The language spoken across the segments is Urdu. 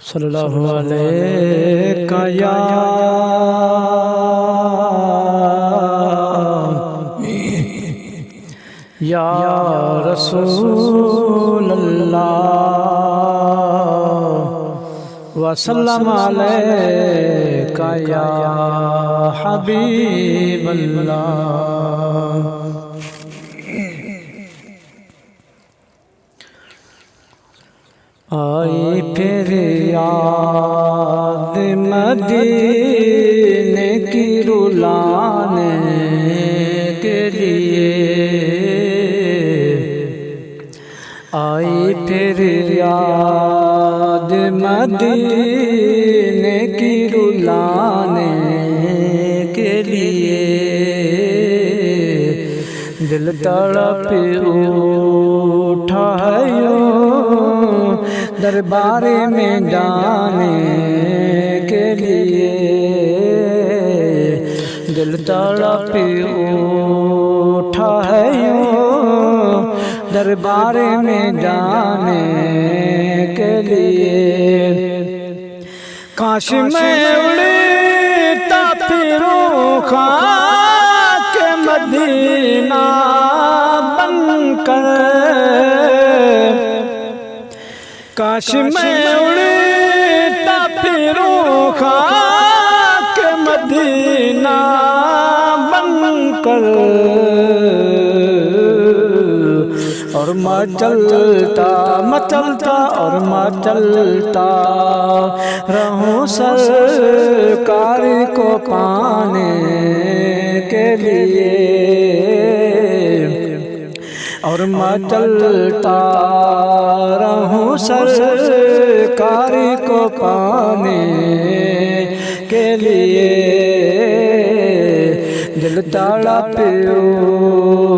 صلی اللہ علیہ یا رسول اللہ وسلم علیکہ یا حبیب اللہ۔ آئی پھر یاد مدینے کی رلانے کے لیے، آئی پھر یاد مدینے کی رلانے کے لیے، دل تڑپ اٹھا ہے دربار میں جانے کے لیے، دل تڑپ اٹھا ہے دربار میں جانے کے لیے۔ کاش میں اڑتا پھروں خاک مدینہ بن کر، کاش میں اڑتا پھروں خاک مدینہ بن کر، اور مچلتا مچلتا اور مچلتا رہوں سرکار کو پانے کے لیے، اور مچلتا رہوں سرکار کو پانے کے لیے، دل تڑپ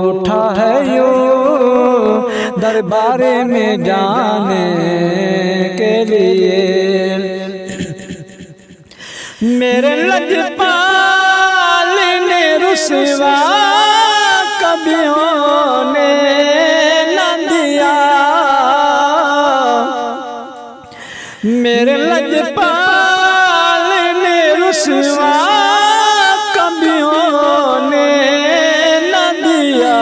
اٹھا ہے دربار میں جانے کے لیے۔ میرے لجپال نے رسوا کبھی ہونے نہ دیا، میرے لجپال نے رسوا کبھی ہونے نہ دیا،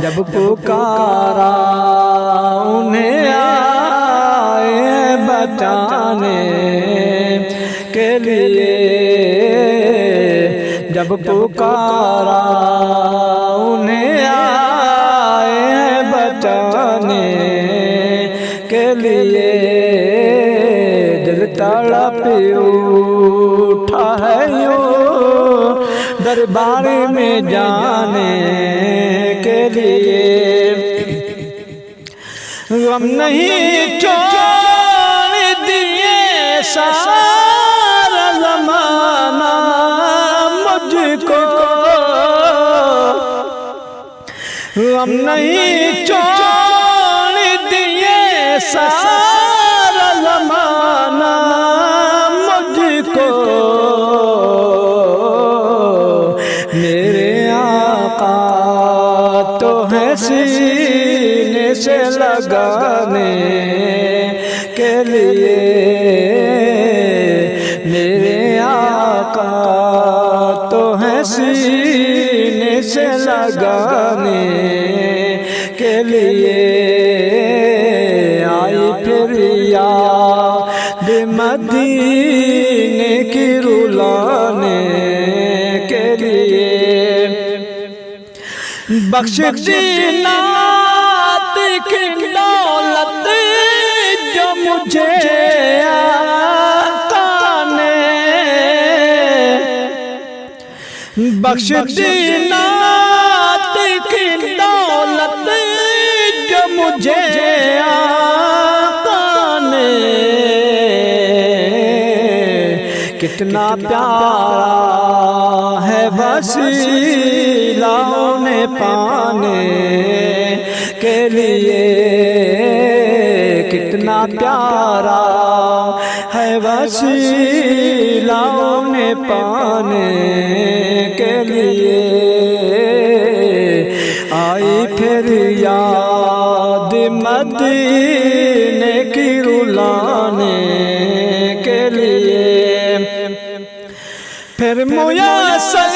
جب پکارا انہیں آئے بچانے کے لیے، جب پکارا انہیں آئے بچانے کے لیے، دل تڑپ اٹھا ہے دربار میں جانے کے لیے۔ غم نہیں چھوڑ دیے سارا زمانہ مجھ کو، غم نہیں چھوڑ دیے سارا زمانہ مجھ کو، میرے آقا تو ہے سینے سے لگانے کے لیے، میرے آقا تو ہے سینے سے لگانے کے لیے، آئی پھر یاد مدینے کی رلانے کے لیے، بخش دینا کی دولت جو مجھے آقا نے، بخش دینا کی دولت جو مجھے آقا نے، کتنا پیارا ہے وسیلہ انہیں پانے کے لیے، کتنا پیارا ہے وسیلہ انہیں پانے کے لیے، آئی پھر یاد مدینے میسر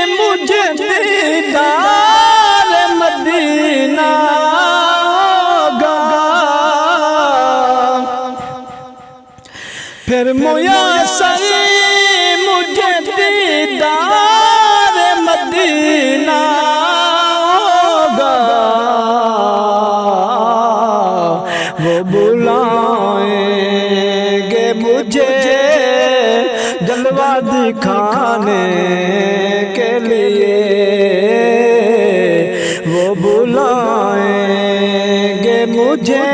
مجھے دیدار مدینہ ہوگا، پھر میسر مجھے دیدار مدینہ ہوگا، وہ بلائیں گے مجھے جلوہ دکھانے کے لیے، وہ بلائیں گے مجھے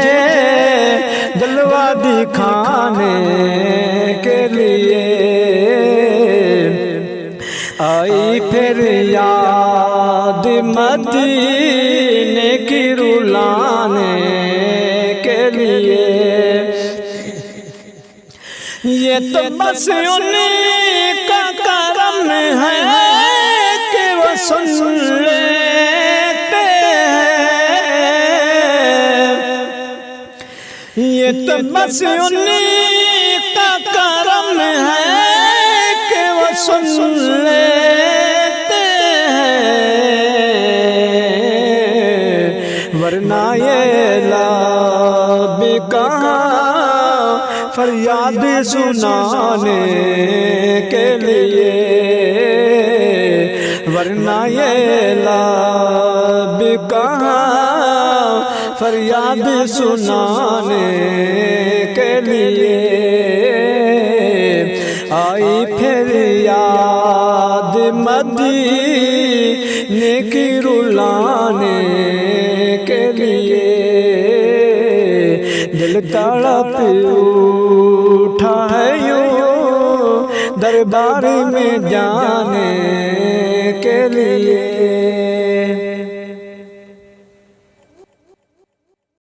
جلوہ دکھانے کے لیے، آئی پھر یاد مدینے کی رلانے کے لیے، یہ تو بس انہیں کا کرم ہے کہ وہ سن لیتے ہیں، یہ تو بس انہیں کا کرم ہے کہ وہ سن لیتے ہیں، ورنہ یہ لب کہاں فریاد سنانے کے لیے، ورنہ یہ لب کہاں فریاد سنانے کے لیے، آئی پھر یاد مدینے کی رلانے کے لیے، دل تڑپ اٹھا ہے یوں دربار میں جانے کے لیے۔